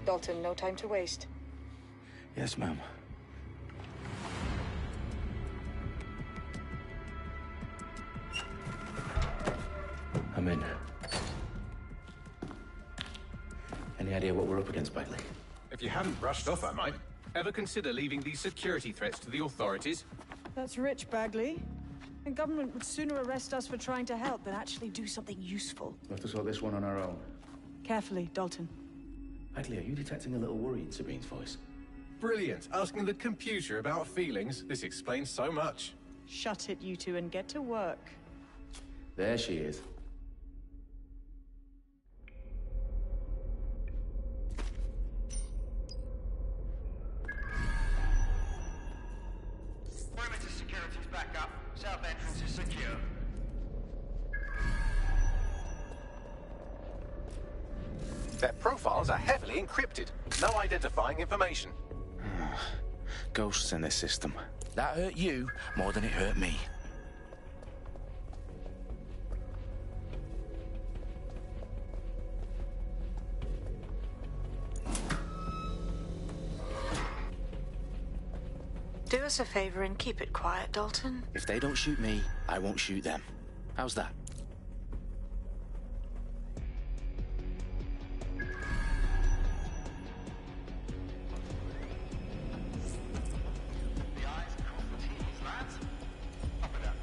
Dalton, no time to waste. Yes, ma'am. I'm in. Any idea what we're up against, Bagley? If you hadn't brushed off, I might. Ever consider leaving these security threats to the authorities? That's rich, Bagley. The government would sooner arrest us for trying to help than actually do something useful. We'll have to sort this one on our own. Carefully, Dalton. Bagley, are you detecting a little worry in Sabine's voice? Brilliant. Asking the computer about feelings. This explains so much. Shut it, you two, and get to work. There she is. Perimeter security's back up. South entrance is secure. Their profiles are heavily encrypted. No identifying information. Ghosts in this system. That hurt you more than it hurt me. Do us a favor and keep it quiet, Dalton. If they don't shoot me, I won't shoot them. How's that? The eyes cross the T's, lads. Up and up.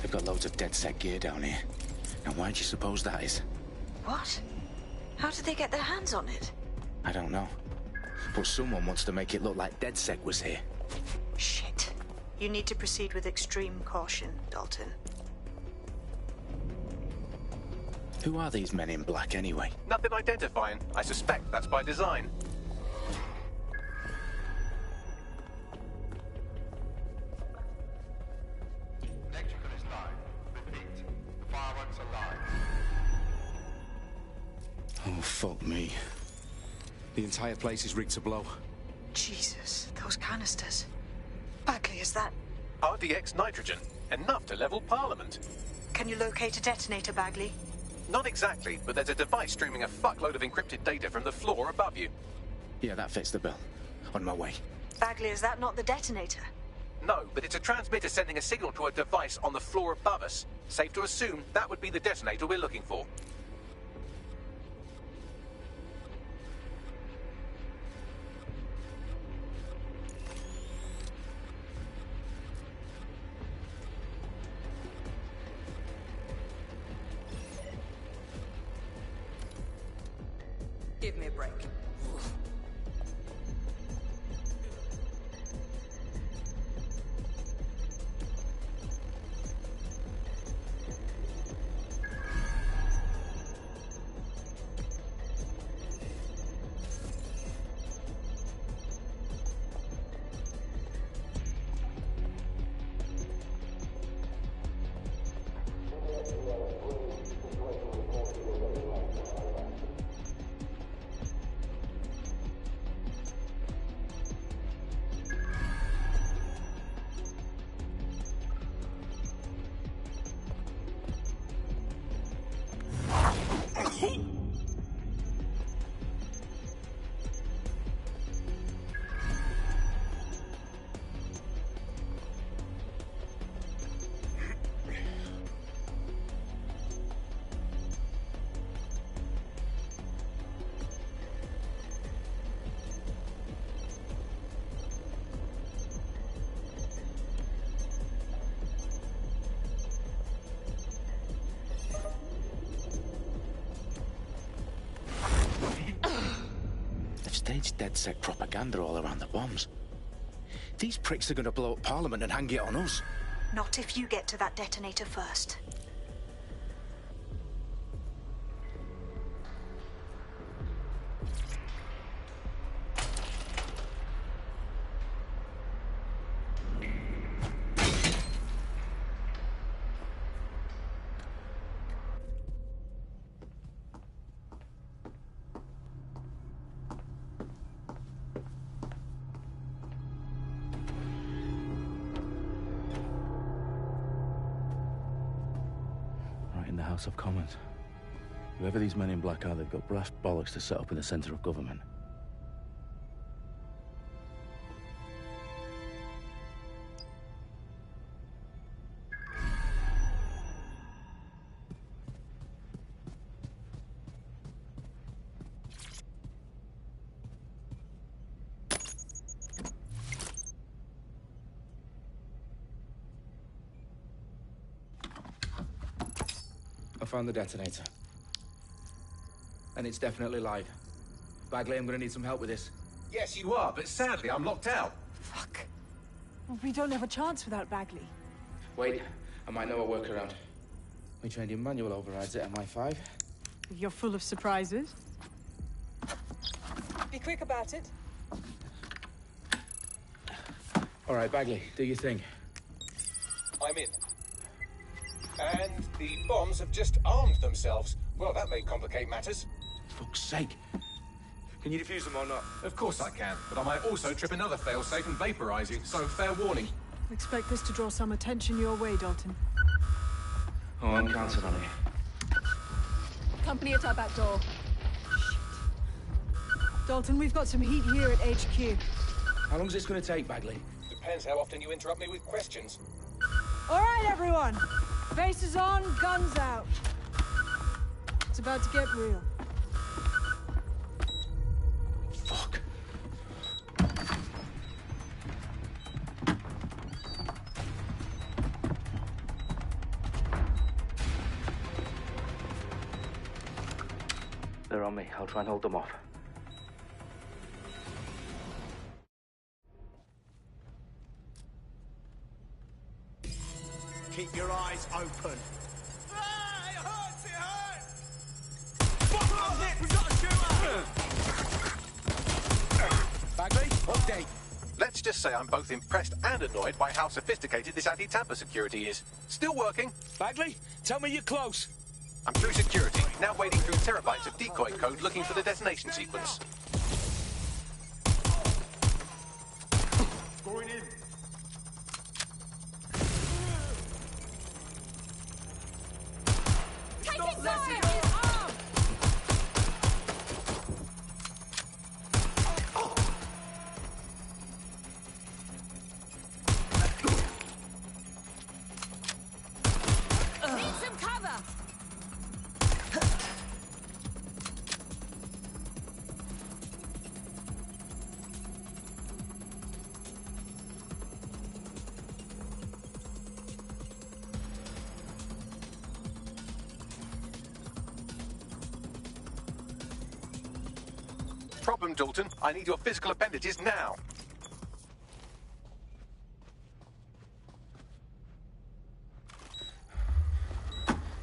They've got loads of DedSec gear down here. Now why do you suppose that is? What? How did they get their hands on it? I don't know. But someone wants to make it look like DedSec was here. Shit. You need to proceed with extreme caution, Dalton. Who are these men in black anyway? Nothing identifying. I suspect that's by design. Electrical is live. Repeat. Fireworks are live. Oh, fuck me. The entire place is rigged to blow. Jesus, those canisters. Bagley, is that... RDX nitrogen. Enough to level Parliament. Can you locate a detonator, Bagley? Not exactly, but there's a device streaming a fuckload of encrypted data from the floor above you. Yeah, that fits the bill. On my way. Bagley, is that not the detonator? No, but it's a transmitter sending a signal to a device on the floor above us. Safe to assume that would be the detonator we're looking for. Give me a break. Staged DedSec propaganda all around the bombs. These pricks are going to blow up Parliament and hang it on us. Not if you get to that detonator first. In the House of Commons. Whoever these men in black are, they've got brass bollocks to set up in the centre of government. I found the detonator. And it's definitely live. Bagley, I'm gonna need some help with this. Yes, you are, but sadly I'm locked out. Fuck. Well, we don't have a chance without Bagley. Wait, I might know a workaround. We trained in manual overrides at MI5. You're full of surprises. Be quick about it. All right, Bagley, do your thing. I'm in. And the bombs have just armed themselves. Well, that may complicate matters. Fuck's sake. Can you defuse them or not? Of course I can, but I might also trip another failsafe and vaporize you, so fair warning. Expect this to draw some attention your way, Dalton. Oh, I'm counting on it. Company at our back door. Shit. Dalton, we've got some heat here at HQ. How long is this gonna take, Bagley? Depends how often you interrupt me with questions. All right, everyone. Faces on, guns out. It's about to get real. Fuck. They're on me. I'll try and hold them off. Keep your eyes open. Ah, it hurts, it hurts! We've got a shooter! Bagley, update. Let's just say I'm both impressed and annoyed by how sophisticated this anti-tamper security is. Still working. Bagley, tell me you're close. I'm through security, now wading through terabytes of decoy code looking for the detonation sequence. Going in. Taking fire! He's armed! Need some cover! Problem, Dalton. I need your physical appendages now.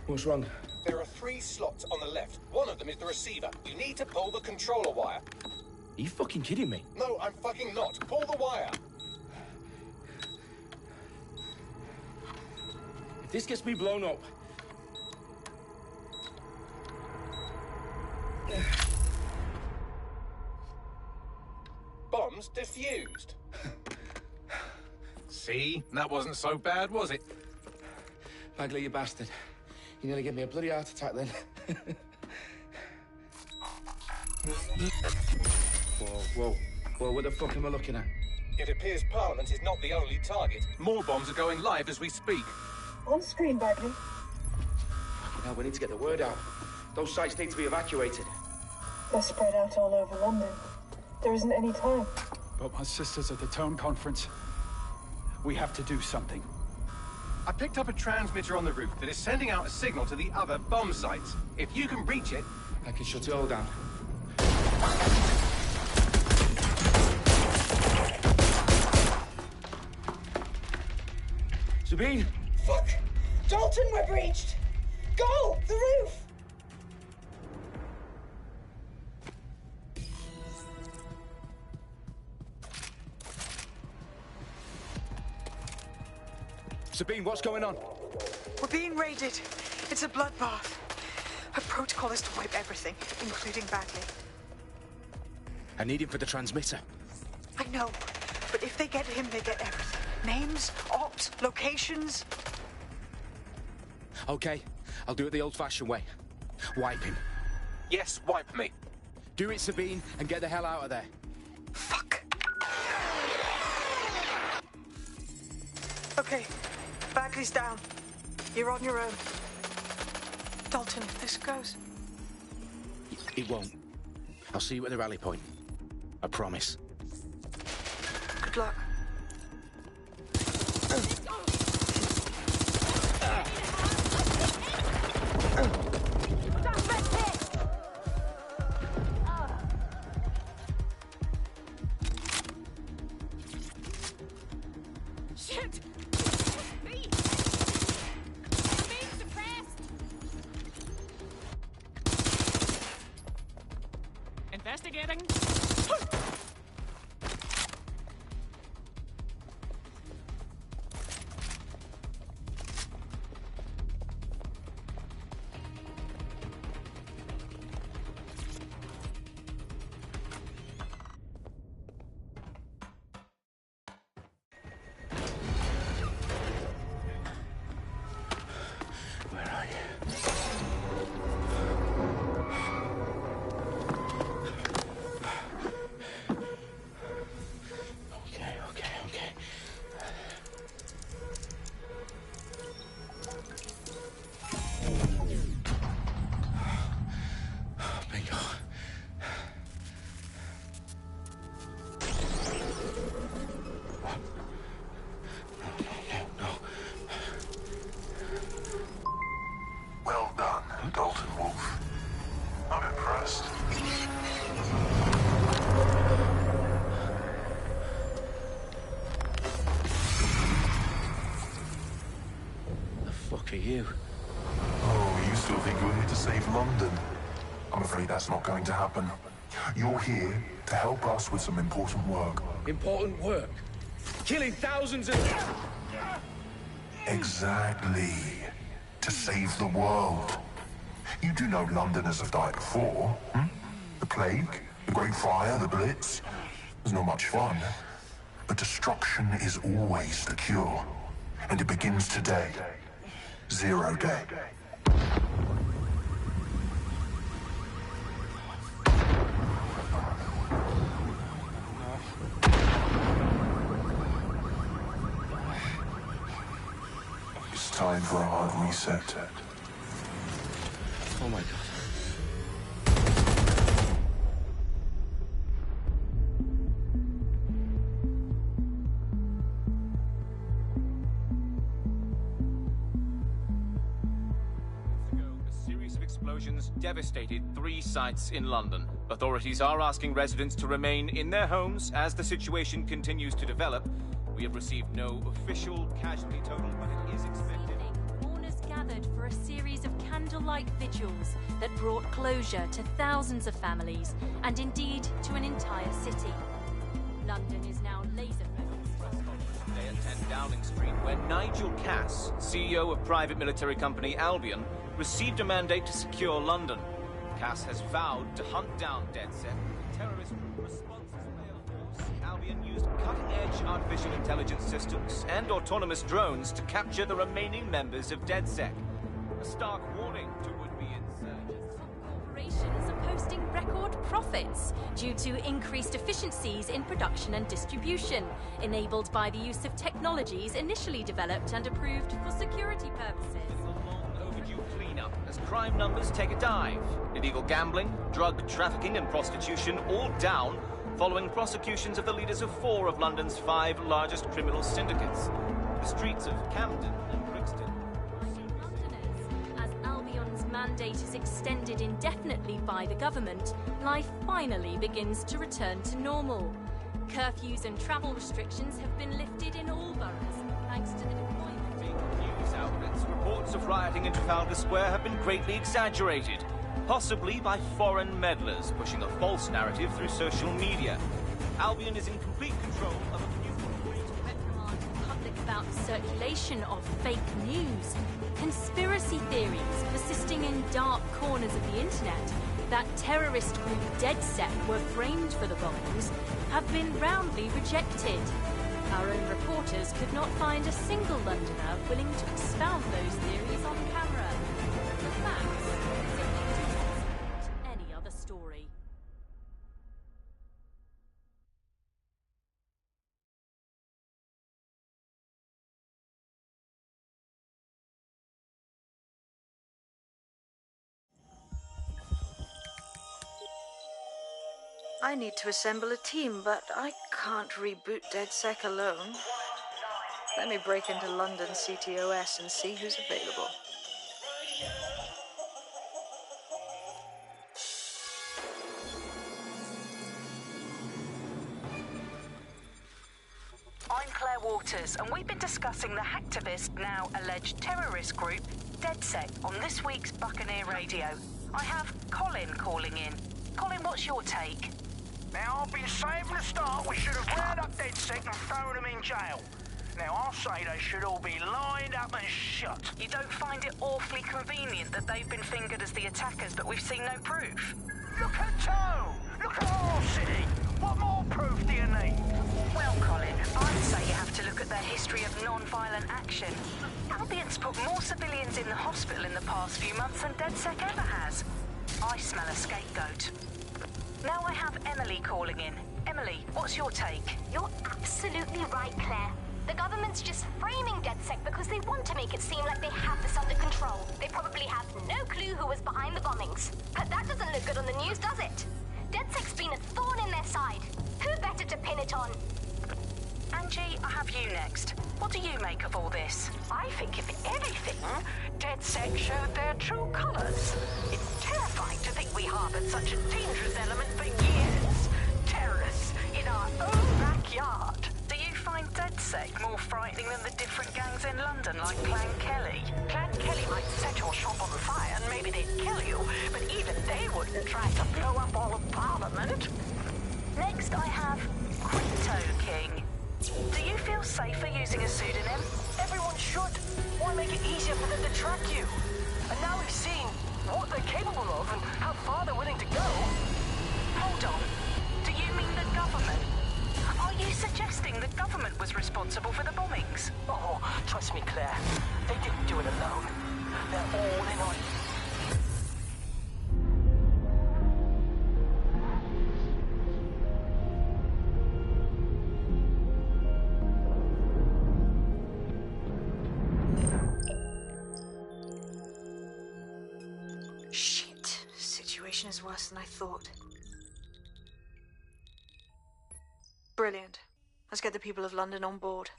What's wrong? There are 3 slots on the left. One of them is the receiver. You need to pull the controller wire. Are you fucking kidding me? No, I'm fucking not. Pull the wire. If this gets me blown up... Bombs defused. See? That wasn't so bad, was it? Bagley, you bastard. You nearly gave me a bloody heart attack then. Whoa. What the fuck am I looking at? It appears Parliament is not the only target. More bombs are going live as we speak. On screen, Bagley. Now we need to get the word out. Those sites need to be evacuated. They're spread out all over London. There isn't any time. But my sister's at the town conference. We have to do something. I picked up a transmitter on the roof that is sending out a signal to the other bomb sites. If you can reach it... I can shut it all down. Sabine! Fuck! Dalton, we're breached! Go! The roof! Sabine, what's going on? We're being raided. It's a bloodbath. Our protocol is to wipe everything, including Bagley. I need him for the transmitter. I know, but if they get him, they get everything. Names, ops, locations. Okay, I'll do it the old-fashioned way. Wipe him. Yes, wipe me. Do it, Sabine, and get the hell out of there. Fuck. Okay, Bagley's down. You're on your own. Dalton, if this goes... It won't. I'll see you at the rally point. I promise. Good luck. Shit! Me! Being suppressed! Investigating. Where are you? for you. Oh, you still think you're here to save London? I'm afraid that's not going to happen. You're here to help us with some important work. Important work? Killing thousands of... Exactly. To save the world. You do know Londoners have died before, hmm? The plague, the Great Fire, the Blitz. It's not much fun. But destruction is always the cure. And it begins today. 0 day. It's time for a hard reset. Oh my God. Explosions devastated 3 sites in London. Authorities are asking residents to remain in their homes as the situation continues to develop. We have received no official casualty total, but it is expected. Mourners gathered for a series of candlelight vigils that brought closure to thousands of families and indeed to an entire city. London is now laser-focused. Today at 10 Downing Street, where Nigel Cass, CEO of private military company Albion, received a mandate to secure London. Cass has vowed to hunt down DedSec. Terrorist responses failed force. Albion used cutting-edge artificial intelligence systems and autonomous drones to capture the remaining members of DedSec. A stark warning to would-be insurgents. Corporations are posting record profits due to increased efficiencies in production and distribution, enabled by the use of technologies initially developed and approved for security purposes. As crime numbers take a dive. Illegal gambling, drug trafficking and prostitution all down following prosecutions of the leaders of 4 of London's 5 largest criminal syndicates. The streets of Camden and Brixton. Londoners, as Albion's mandate is extended indefinitely by the government, life finally begins to return to normal. Curfews and travel restrictions have been lifted in all boroughs, thanks to the deployment. News outlets, reports of rioting in Trafalgar Square have been greatly exaggerated, possibly by foreign meddlers pushing a false narrative through social media. Albion is in complete control of a few reprimand the public about the circulation of fake news, conspiracy theories persisting in dark corners of the internet that terrorist group DedSec were framed for the bombings have been roundly rejected. Our own reporters could not find a single Londoner willing to expound those theories on camera. The facts simply do not support any other story. I need to assemble a team, but I can't reboot DedSec alone. Let me break into London CTOS and see who's available. I'm Claire Waters, and we've been discussing the hacktivist, now alleged terrorist group, DedSec, on this week's Buccaneer Radio. I have Colin calling in. Colin, what's your take? Now, I've been saying from the start we should have rounded up DedSec and thrown them in jail. Now, I'll say they should all be lined up and shot. You don't find it awfully convenient that they've been fingered as the attackers, but we've seen no proof? Look at Tone! Look at our city! What more proof do you need? Well, Colin, I'd say you have to look at their history of non-violent action. Albion's put more civilians in the hospital in the past few months than DedSec ever has. I smell a scapegoat. Now I have Emily calling in. Emily, what's your take? You're absolutely right, Claire. The government's just framing DedSec because they want to make it seem like they have this under control. They probably have no clue who was behind the bombings. But that doesn't look good on the news, does it? DedSec's been a thorn in their side. Who better to pin it on? Angie, I have you next. What do you make of all this? I think, if anything, DedSec showed their true colours. It's terrifying to think we harboured such a dangerous element for years. Terrorists in our own backyard. Do you find DedSec more frightening than the different gangs in London like Clan Kelly? Clan Kelly might set your shop on fire and maybe they'd kill you, but even they wouldn't try to blow up all of Parliament. Next I have Crypto King. Do you feel safer using a pseudonym? Everyone should. Why make it easier for them to track you? And now we've seen what they're capable of and how far they're willing to go. Hold on. Do you mean the government? Are you suggesting the government was responsible for the bombings? Oh, trust me, Claire. They didn't do it alone. They're all in on it. Shit. Situation is worse than I thought. Brilliant. Let's get the people of London on board.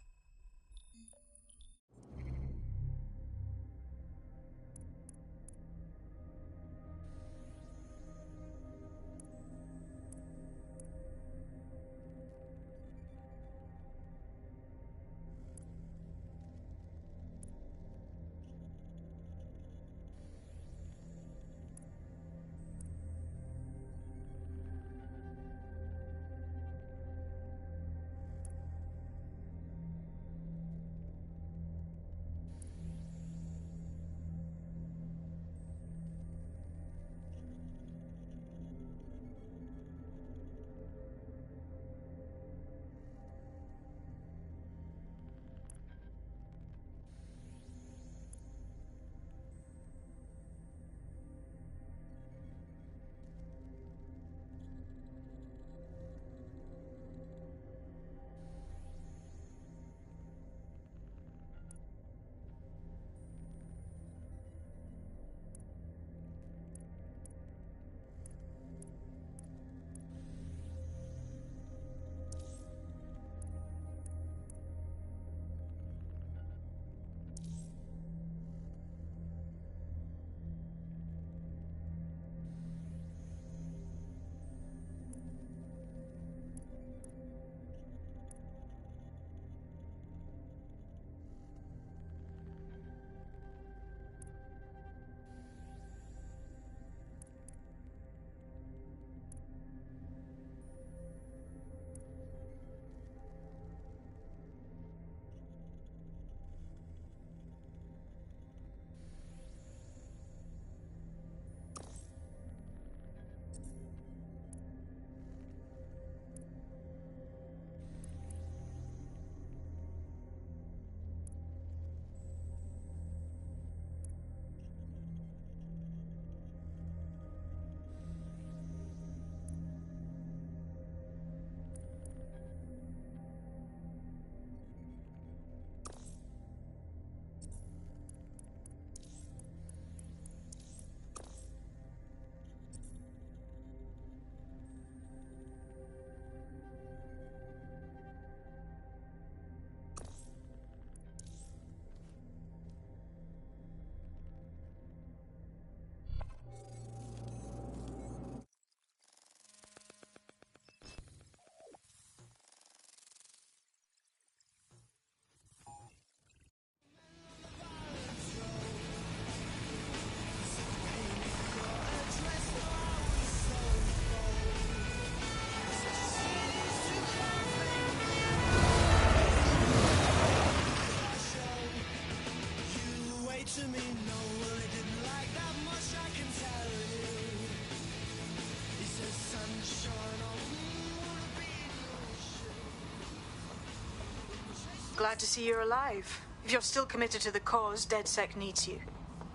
Glad to see you're alive. If you're still committed to the cause, DedSec needs you.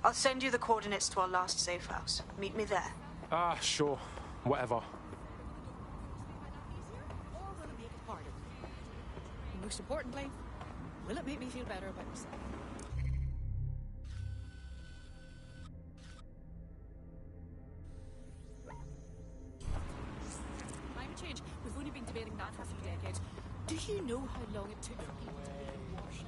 I'll send you the coordinates to our last safe house. Meet me there. Sure. Whatever. And most importantly, will it make me feel better about myself? Climate change. We've only been debating that for a few decades. Do you know how long it took for people to build washing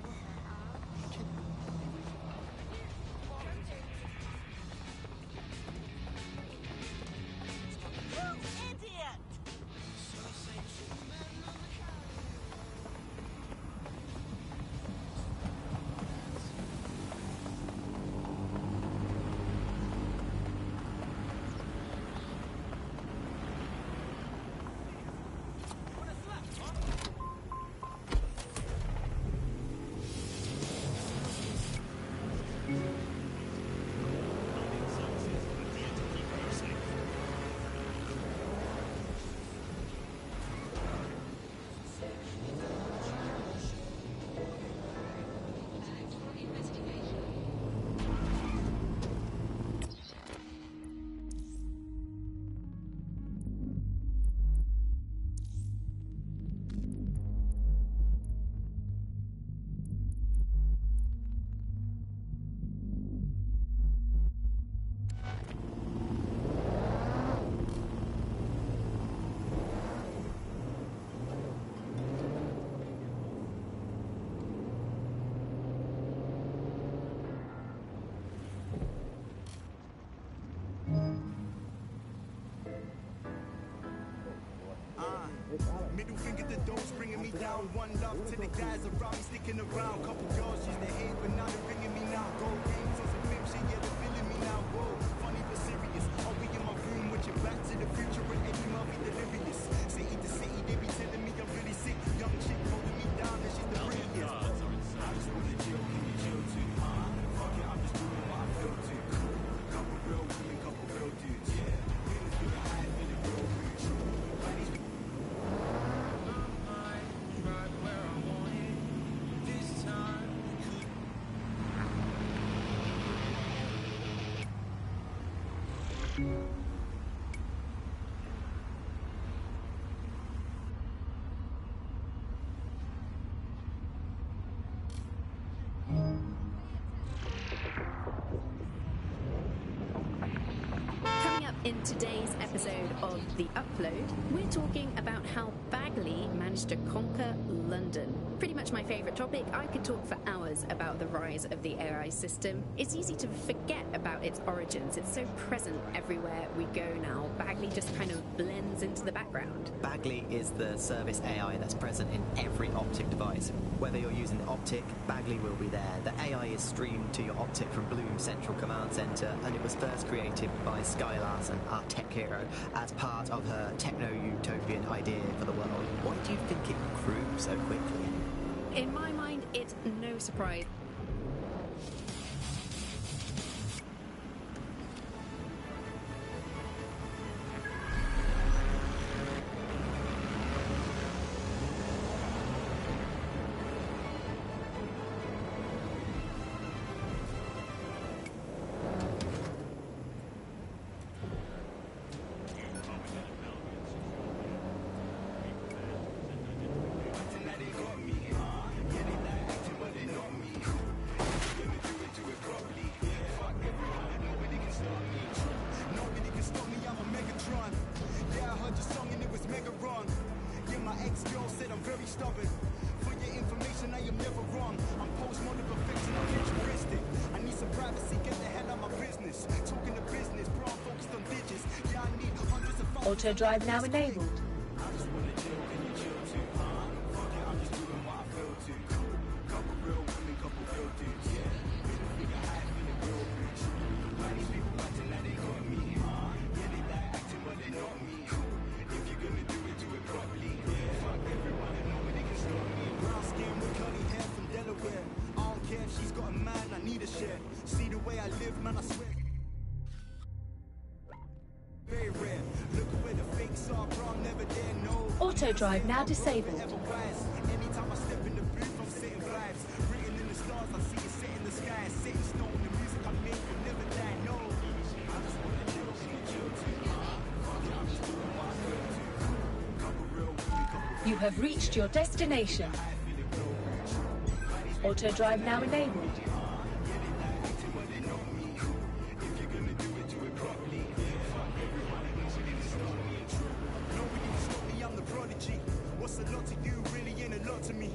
Think of the dose bringing me down. One love to the guys around me sticking around. Couple girls used to hate, but now they're bringing me now. Gold games on some film shit, yeah, they're feeling me now. Whoa, funny but serious. I'll be in my room with your back to the future and Eddie Murphy delirious. City to city, they be telling me I'm really sick. Young chick holding me down and she's the prettiest. I just wanna chill, can you chill too? Fuck it, I'm just doing what I feel to. Couple real women, couple real dudes, yeah. Feeling through the high, feeling real rich. Right where I want it. This time Coming up in today's episode of The Upload, we're talking about how Bagley managed to conquer London. Pretty much my favourite topic. I could talk for hours about the rise of the AI system. It's easy to forget about its origins. It's so present everywhere we go now. Bagley just kind of blends into the background. Bagley is the service AI that's present in every Optic device. Whether you're using the Optic, Bagley will be there. The AI is streamed to your Optic from Bloom Central Command Center, and it was first created by Sky Larson, our tech hero, as part of her techno-utopian idea for the world. Why do you think it grew so quickly? In my mind, it's no surprise. Auto drive now enabled. Auto drive now disabled. Anytime I step in the booth, I'm sitting vibes. Written in the stars, I see it set in the sky. Set in stone, the music I make will never die, no. I just wanna chill, can you chill too? Fuck it, I'm just doing what I feel to. Couple real women, couple You have reached your destination. Auto drive now enabled. What's a lot to you really ain't a lot to me.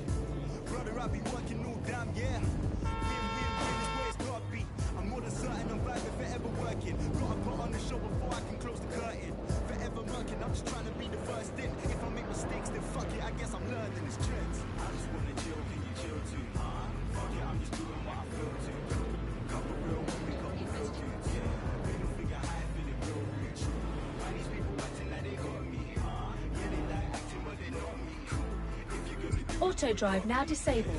Brother, I be working all damn, yeah. Win is where it's gotta be. I'm more than certain I'm back forever working. Gotta put on the show before I can close the curtain. Forever working, I'm just trying to be the first in. If I make mistakes, then fuck it, I guess I'm learning this trends. I just wanna chill, can you chill too? Fuck it, I'm just doing what I feel to. Couple real women, couple real dudes, yeah. Middle figure high, feeling real rich. Why these people acting like they got me? Yeah, they like acting, but they know me. Auto drive now disabled.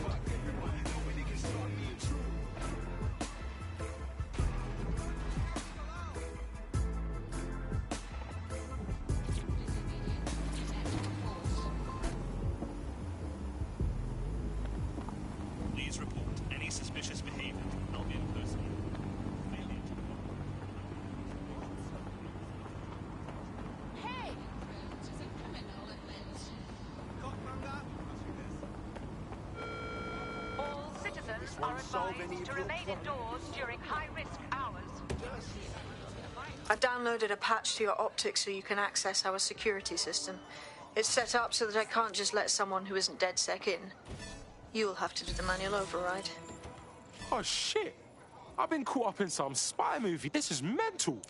Please report any suspicious behavior to Albion personnel. Hey! All citizens are advised to remain indoors during high-risk hours. I downloaded a patch to your optics so you can access our security system. It's set up so that I can't just let someone who isn't DedSec in. You'll have to do the manual override. Oh shit! I've been caught up in some spy movie. This is mental.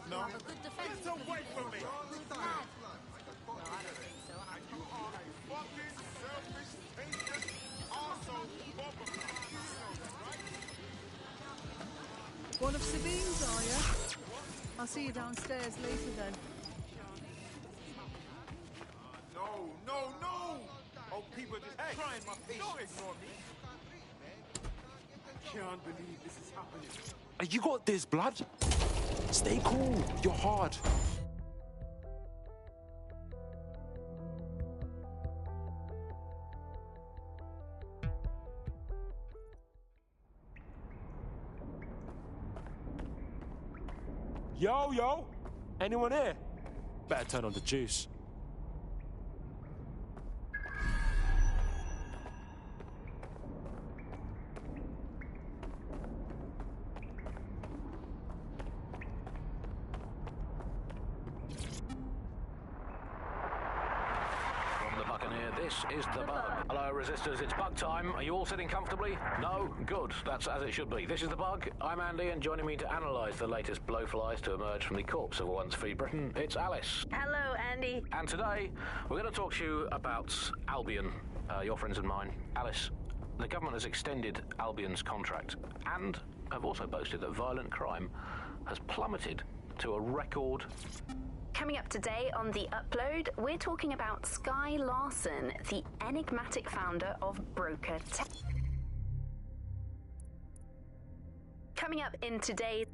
blood now. Have a good defense. Get away from me! Good lad. No, I don't think so. And You are a fucking selfish, tasteless arsehole bobber. One of Sabine's, are you? I'll see you downstairs later then. No, no, no! Oh, people are just trying my patience. Don't ignore me. I can't believe this is happening. You got this, blood. Stay cool. You're hard. Yo. Anyone here? Better turn on the juice. This is the bug. Hello, resistors. It's bug time. Are you all sitting comfortably? No? Good. That's as it should be. This is the bug. I'm Andy, and joining me to analyse the latest blowflies to emerge from the corpse of a once free Britain, it's Alice. Hello, Andy. And today, we're going to talk to you about Albion, your friends and mine. Alice, the government has extended Albion's contract and have also boasted that violent crime has plummeted to a record. Coming up today on The Upload, we're talking about Sky Larson, the enigmatic founder of Broker Tech. Coming up in today's...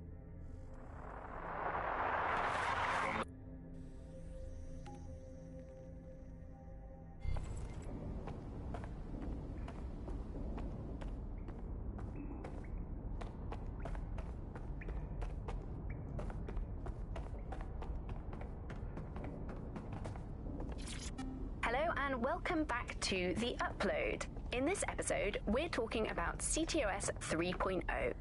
Hello and welcome back to The Upload. In this episode, we're talking about CTOS 3.0.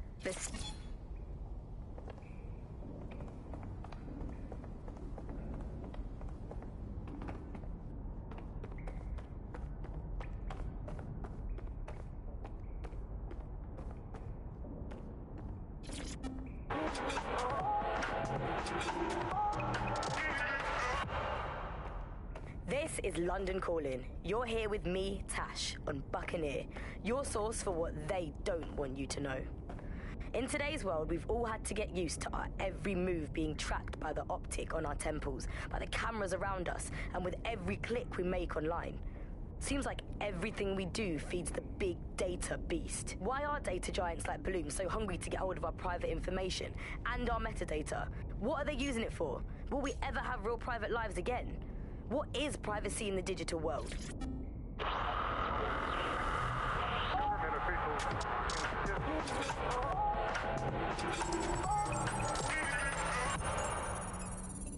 This is London Calling. You're here with me, Tash, on Buccaneer, your source for what they don't want you to know. In today's world, we've all had to get used to our every move being tracked by the optic on our temples, by the cameras around us, and with every click we make online. Seems like everything we do feeds the big data beast. Why are data giants like Bloom so hungry to get hold of our private information and our metadata? What are they using it for? Will we ever have real private lives again? What is privacy in the digital world?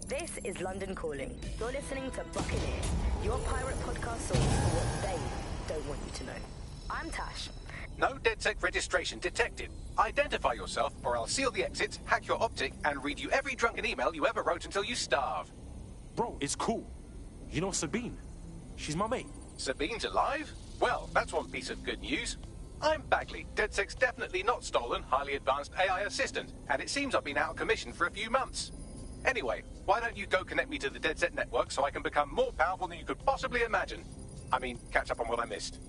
This is London Calling. You're listening to Buccaneer, your pirate podcast source for what they don't want you to know. I'm Tash. No DedSec registration detected. Identify yourself, or I'll seal the exits, hack your optic, and read you every drunken email you ever wrote until you starve. Bro, it's cool. You know Sabine? She's my mate. Sabine's alive? Well, that's one piece of good news. I'm Bagley, DedSec's definitely not stolen, highly advanced AI assistant, and it seems I've been out of commission for a few months. Anyway, why don't you go connect me to the DedSec network so I can become more powerful than you could possibly imagine? I mean, catch up on what I missed.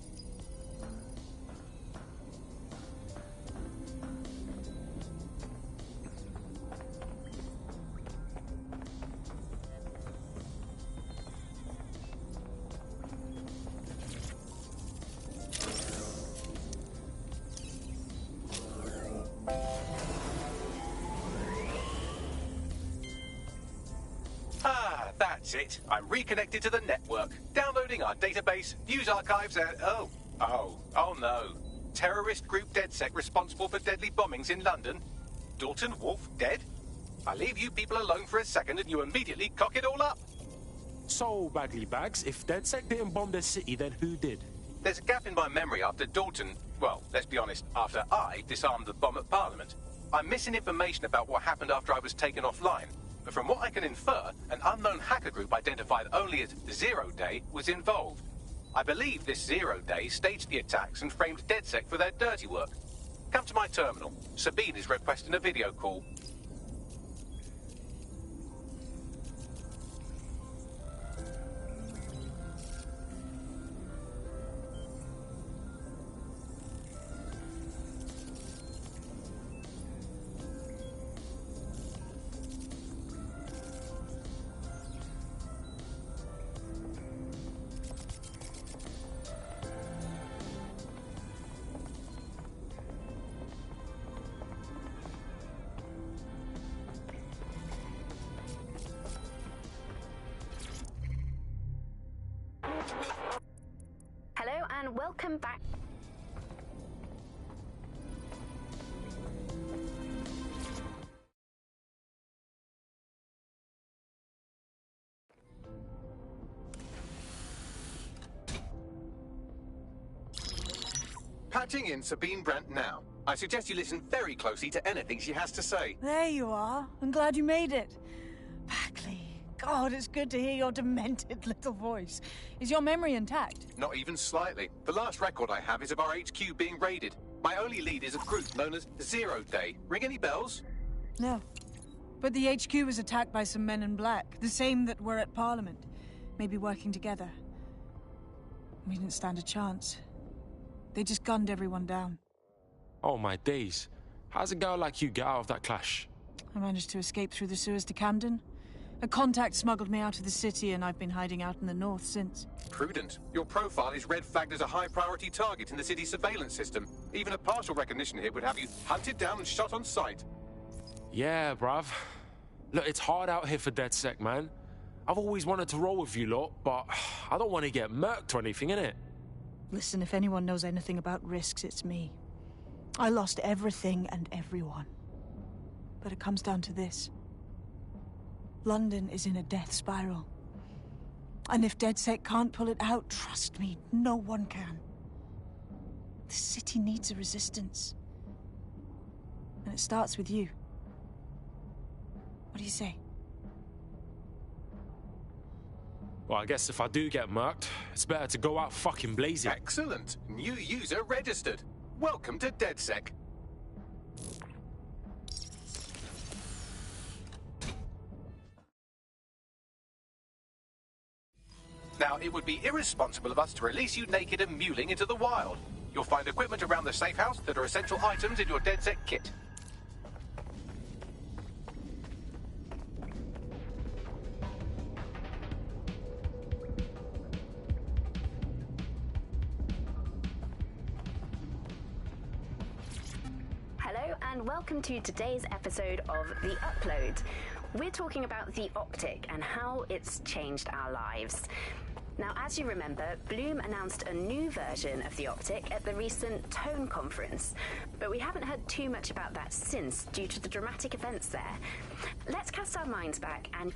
That's it. I'm reconnected to the network, downloading our database, news archives, and... Oh no. Terrorist group DedSec responsible for deadly bombings in London. Dalton Wolf dead? I leave you people alone for a second and you immediately cock it all up. So, Bagley Bags, if DedSec didn't bomb the city, then who did? There's a gap in my memory after Dalton... Well, let's be honest, after I disarmed the bomb at Parliament. I'm missing information about what happened after I was taken offline. But from what I can infer, an unknown hacker group identified only as Zero Day was involved. I believe this Zero Day staged the attacks and framed DedSec for their dirty work. Come to my terminal. Sabine is requesting a video call. welcome back. Patching in Sabine Brandt now. I suggest you listen very closely to anything she has to say. There you are. I'm glad you made it. Bagley, God, it's good to hear your demented little voice. Is your memory intact? Not even slightly. The last record I have is of our HQ being raided. My only lead is a group known as Zero Day. Ring any bells? No. But the HQ was attacked by some men in black, the same that were at Parliament. Maybe working together. We didn't stand a chance. They just gunned everyone down. Oh my days. How's a girl like you get out of that clash? I managed to escape through the sewers to Camden. A contact smuggled me out of the city, and I've been hiding out in the north since. Prudent. Your profile is red flagged as a high-priority target in the city's surveillance system. Even a partial recognition here would have you hunted down and shot on sight. Yeah, bruv. Look, it's hard out here for DedSec, man. I've always wanted to roll with you lot, but I don't want to get murked or anything, innit? Listen, if anyone knows anything about risks, it's me. I lost everything and everyone. But it comes down to this. London is in a death spiral. And if DedSec can't pull it out, trust me, no one can. The city needs a resistance. And it starts with you. What do you say? Well, I guess if I do get murked, it's better to go out fucking blazing. Excellent. New user registered. Welcome to DedSec. Now, it would be irresponsible of us to release you naked and mewling into the wild. You'll find equipment around the safe house that are essential items in your DedSec kit. Hello and welcome to today's episode of The Upload. We're talking about the optic and how it's changed our lives. Now, as you remember, Bloom announced a new version of the optic at the recent Tone conference, but we haven't heard too much about that since due to the dramatic events there. Let's cast our minds back and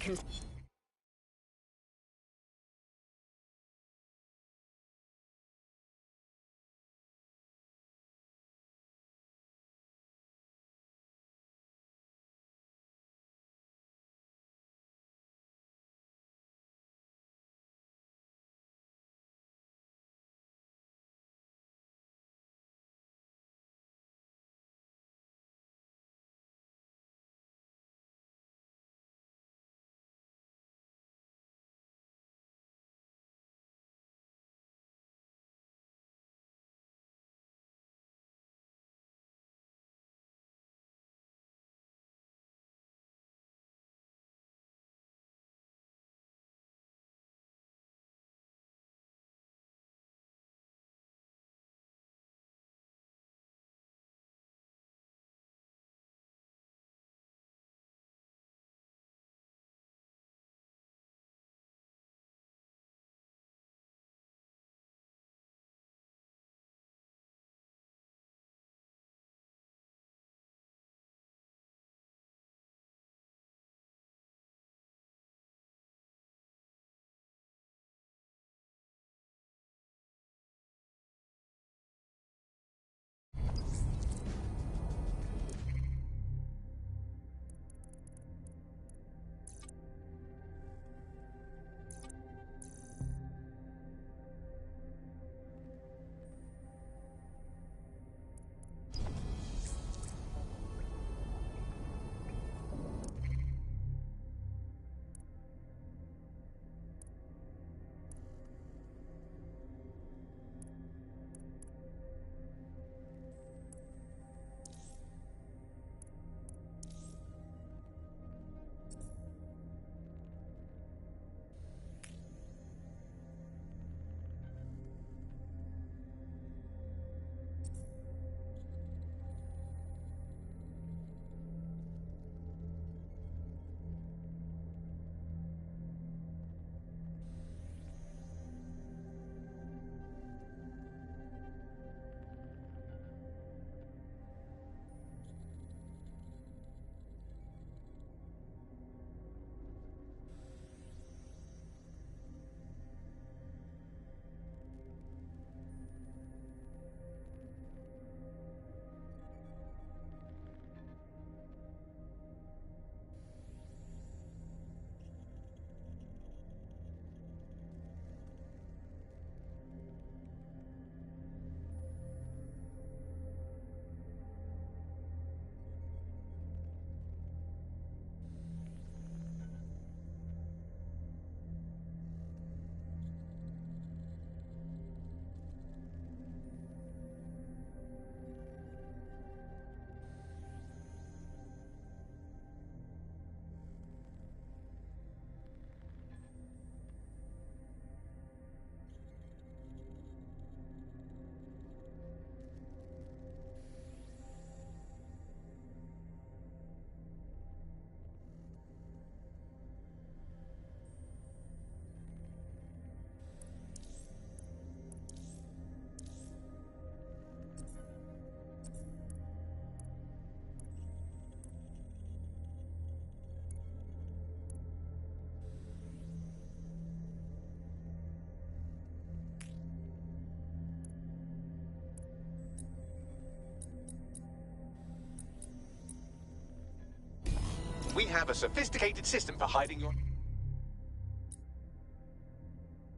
have a sophisticated system for hiding your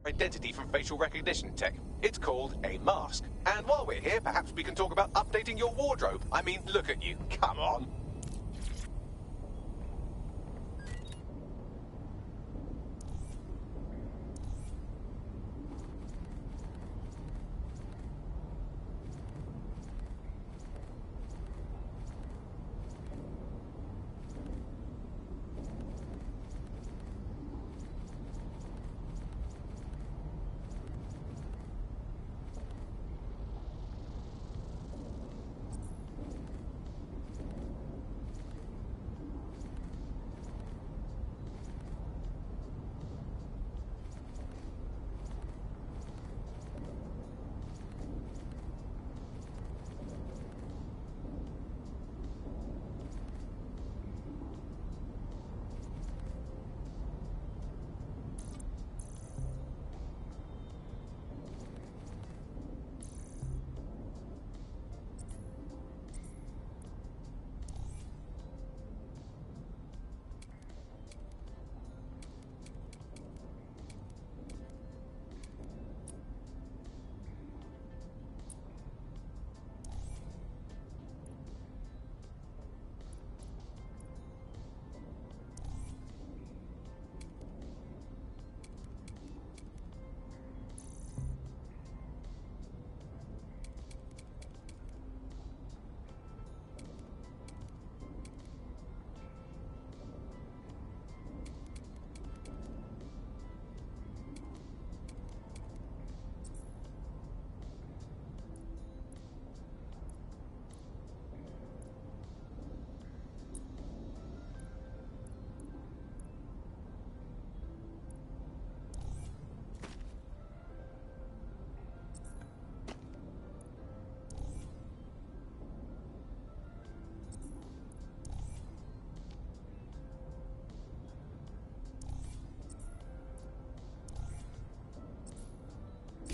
identity from facial recognition tech. It's called a mask. And while we're here, perhaps we can talk about updating your wardrobe. I mean, look at you. Come on.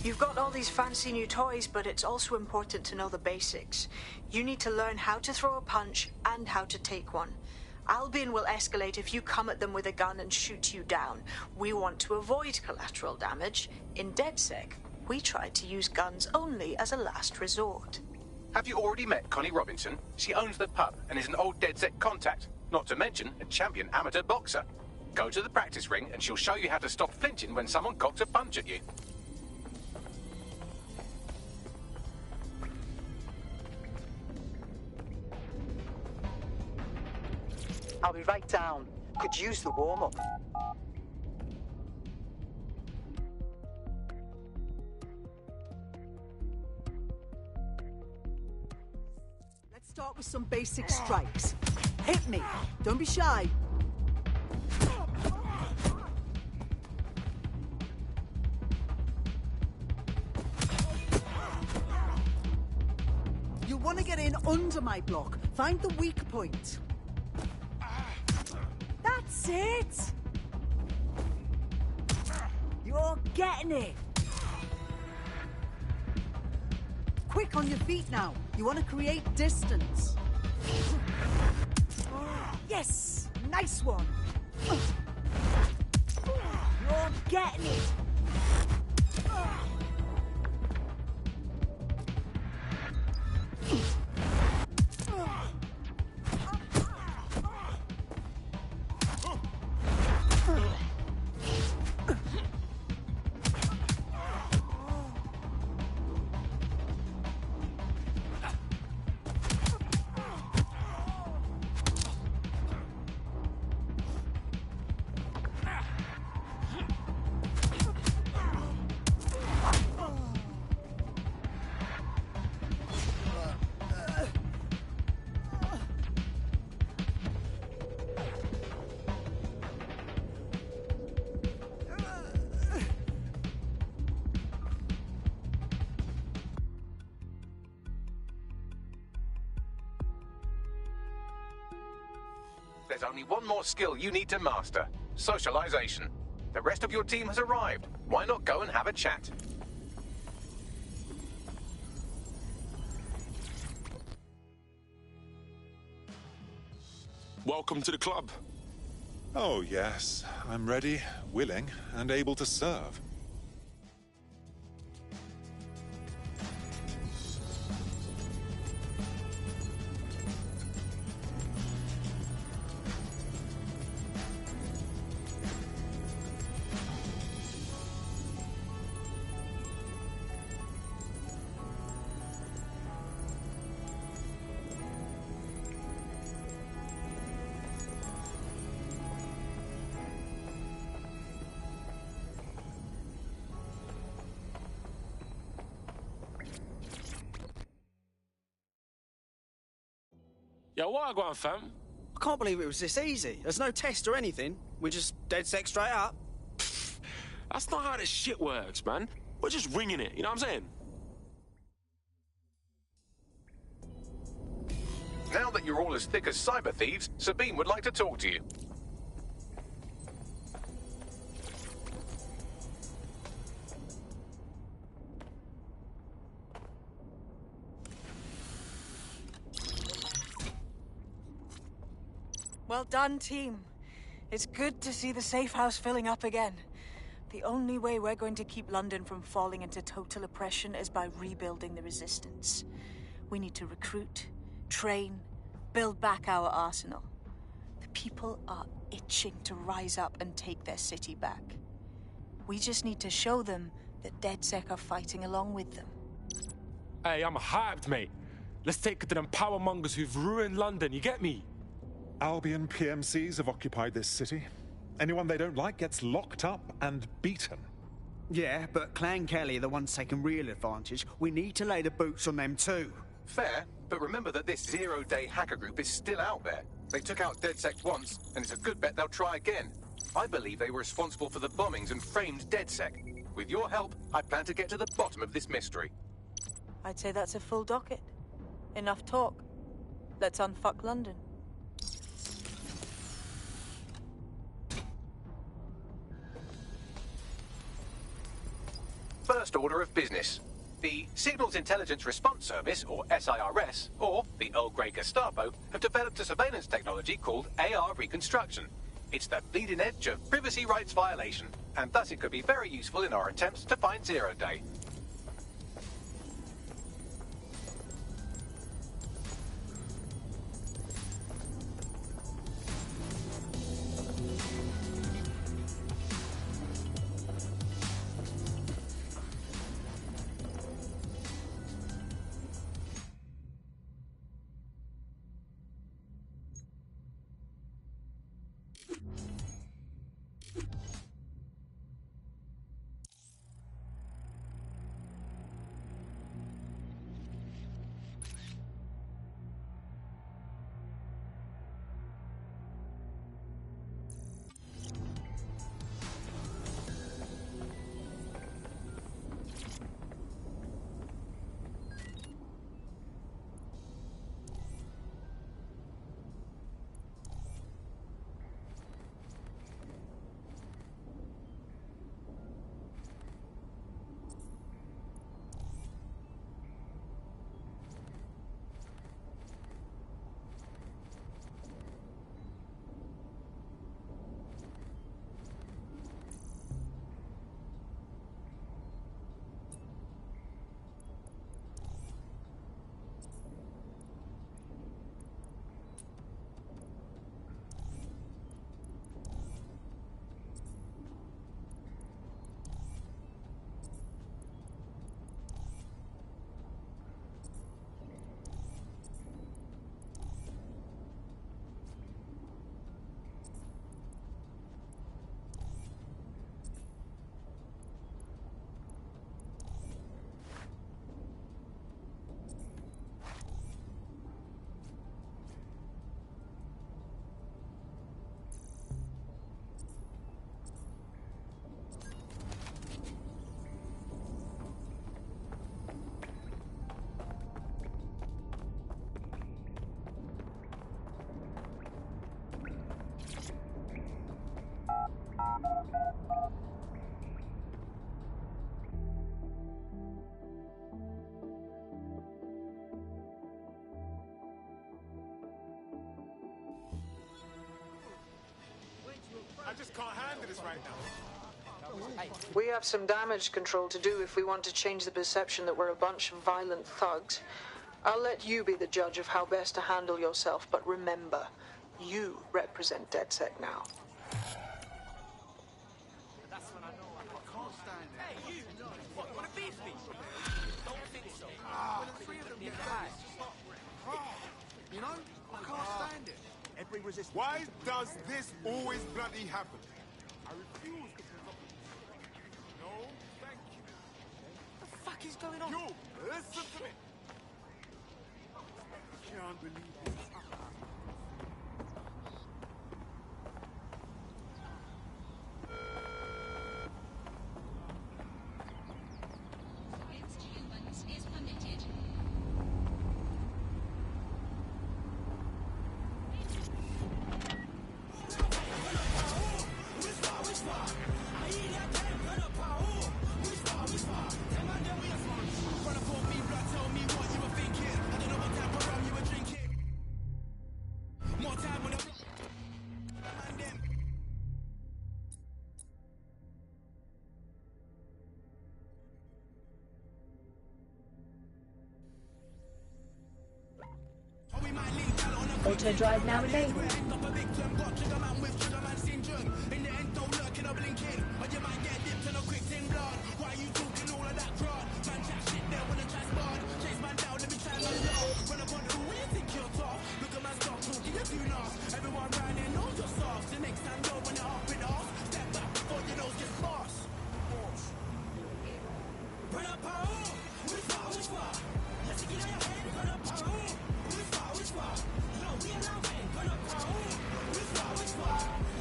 You've got all these fancy new toys, but it's also important to know the basics. You need to learn how to throw a punch and how to take one. Albion will escalate if you come at them with a gun and shoot you down. We want to avoid collateral damage. In DedSec, we try to use guns only as a last resort. Have you already met Connie Robinson? She owns the pub and is an old DedSec contact, not to mention a champion amateur boxer. Go to the practice ring and she'll show you how to stop flinching when someone cocks a punch at you. I'll be right down. Could use the warm-up. Let's start with some basic strikes. Hit me. Don't be shy. You want to get in under my block. Find the weak point. That's it! You're getting it! Quick on your feet now. You want to create distance. Yes! Nice one! You're getting it! There's only one more skill you need to master: socialization. The rest of your team has arrived. Why not go and have a chat? Welcome to the club. Oh, yes. I'm ready, willing, and able to serve. Yo, what I got on, fam? I can't believe it was this easy. There's no test or anything. We just dead sec straight up. That's not how this shit works, man. We're just ringing it, you know what I'm saying? Now that you're all as thick as cyber thieves, Sabine would like to talk to you. Well done, team. It's good to see the safe house filling up again. The only way we're going to keep London from falling into total oppression is by rebuilding the resistance. We need to recruit, train, build back our arsenal. The people are itching to rise up and take their city back. We just need to show them that DedSec are fighting along with them. Hey, I'm hyped, mate. Let's take it to them power mongers who've ruined London, you get me? Albion PMCs have occupied this city. Anyone they don't like gets locked up and beaten. Yeah, but Clan Kelly are the ones taking real advantage. We need to lay the boots on them too. Fair, but remember that this zero-day hacker group is still out there. They took out DedSec once, and it's a good bet they'll try again. I believe they were responsible for the bombings and framed DedSec. With your help, I plan to get to the bottom of this mystery. I'd say that's a full docket. Enough talk. Let's unfuck London. First order of business. The Signals Intelligence Response Service, or SIRS, or the Earl Grey Gestapo, have developed a surveillance technology called AR Reconstruction. It's the bleeding edge of privacy rights violation, and thus it could be very useful in our attempts to find Zero Day. can't handle this right now. We have some damage control to do if we want to change the perception that we're a bunch of violent thugs. I'll let you be the judge of how best to handle yourself, but remember, you represent DedSec now. That's when I know I can't stand it. Hey, you! What, you wanna beef me? Don't think so. When the three of them get high. You know, I can't stand it. Every resistance. Why does this always bloody happen? I refuse to put up. No, thank you. What the fuck is going on? You, listen to me. I can't believe this. Auto drive now enabled.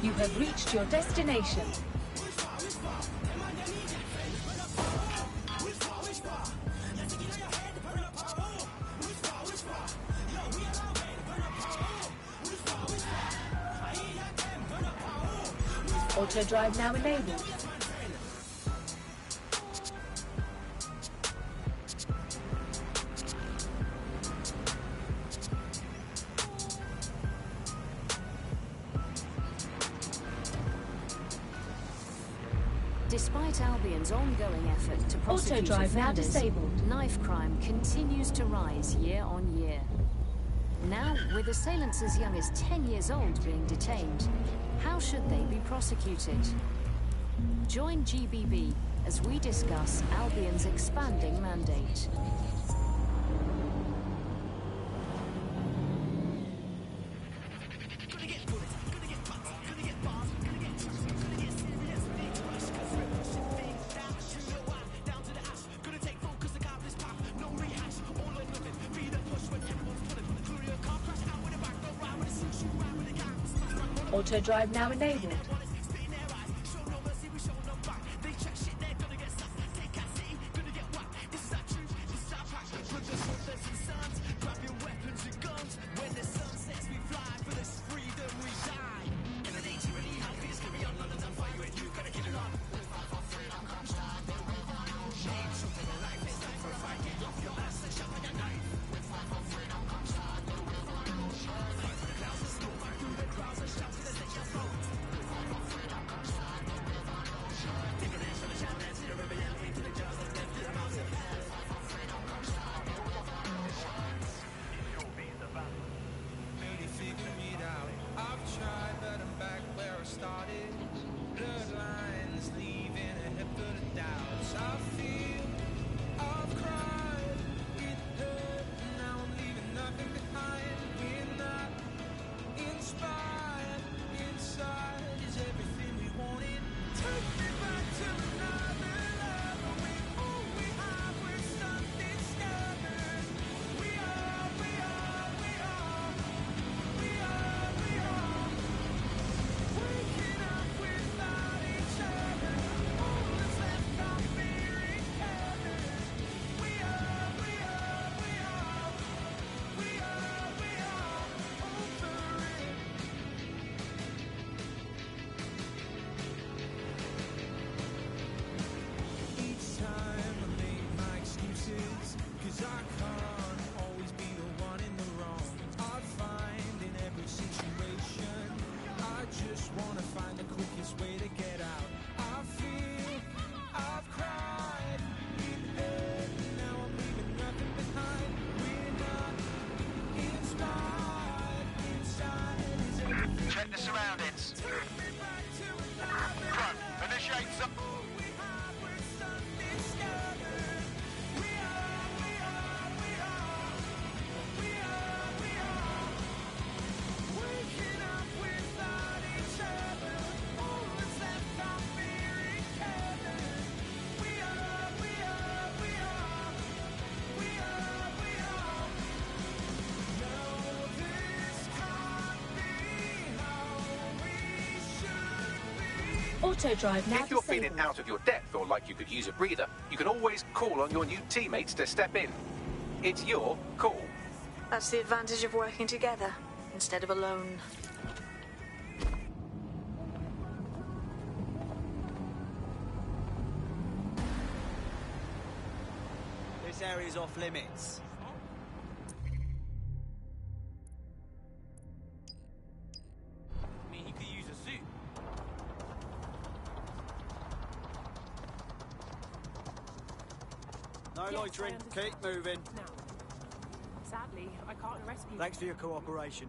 You have reached your destination. Auto drive now enabled. Despite Albion's ongoing effort to prosecute Auto drive now offenders, disabled. knife crime continues to rise year on year. Now, with assailants as young as 10 years old being detained, how should they be prosecuted? Join GBB as we discuss Albion's expanding mandate. Auto drive now enabled. Auto drive now If you're disabled. feeling out of your depth or like you could use a breather, you can always call on your new teammates to step in. It's your call. That's the advantage of working together instead of alone. This area's off limits. I mean, you could use a suit. No loitering. Keep moving. No. Sadly, I can't arrest people. Thanks for your cooperation.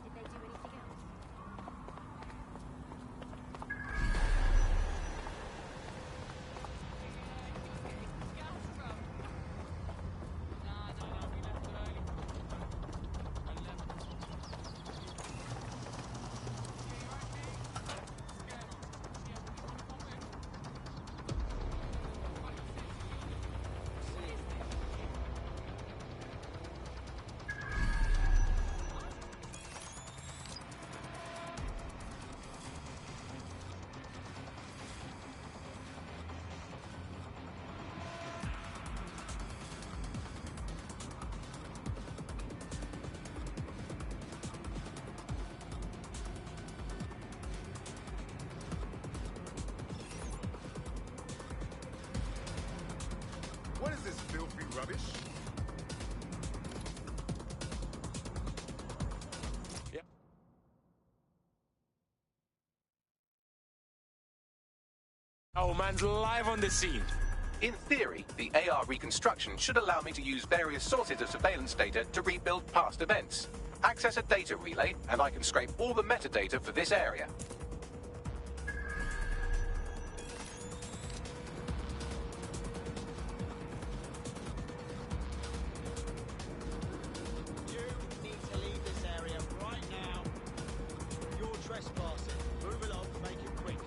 Did they do anything else? What is this filthy rubbish? Oh, man's live on the scene. In theory, the AR reconstruction should allow me to use various sources of surveillance data to rebuild past events. Access a data relay, and I can scrape all the metadata for this area. You need to leave this area right now. You're trespassing. Move along, make it quick.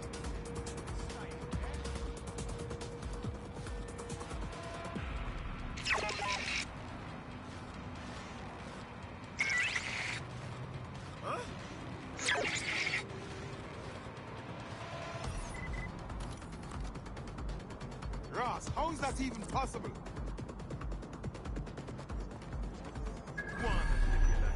Huh? Ross, how is that even possible? Go on, manipulate.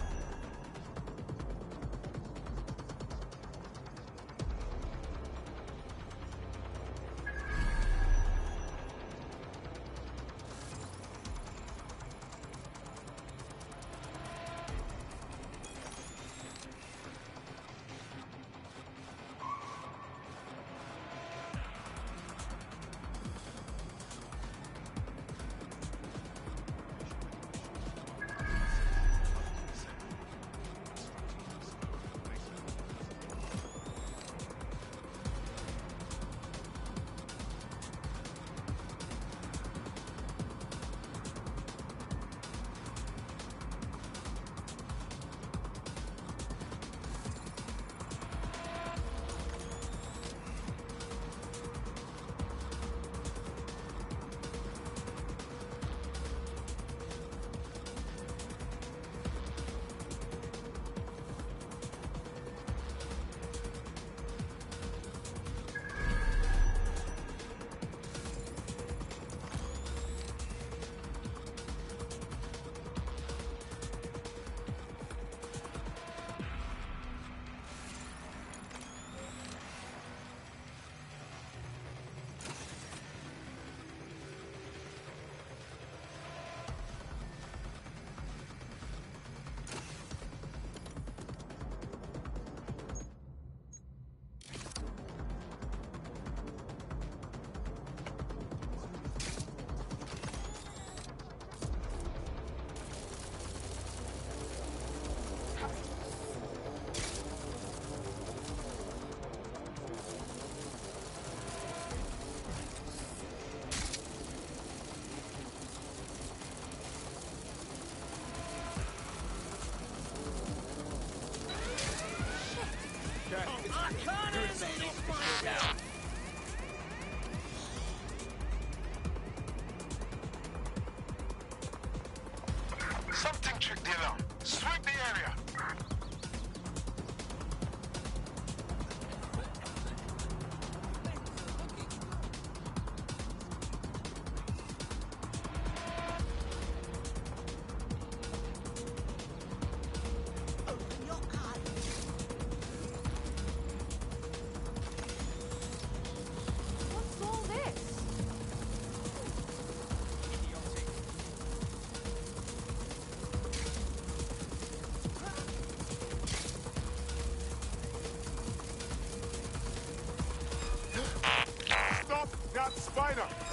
got Spider.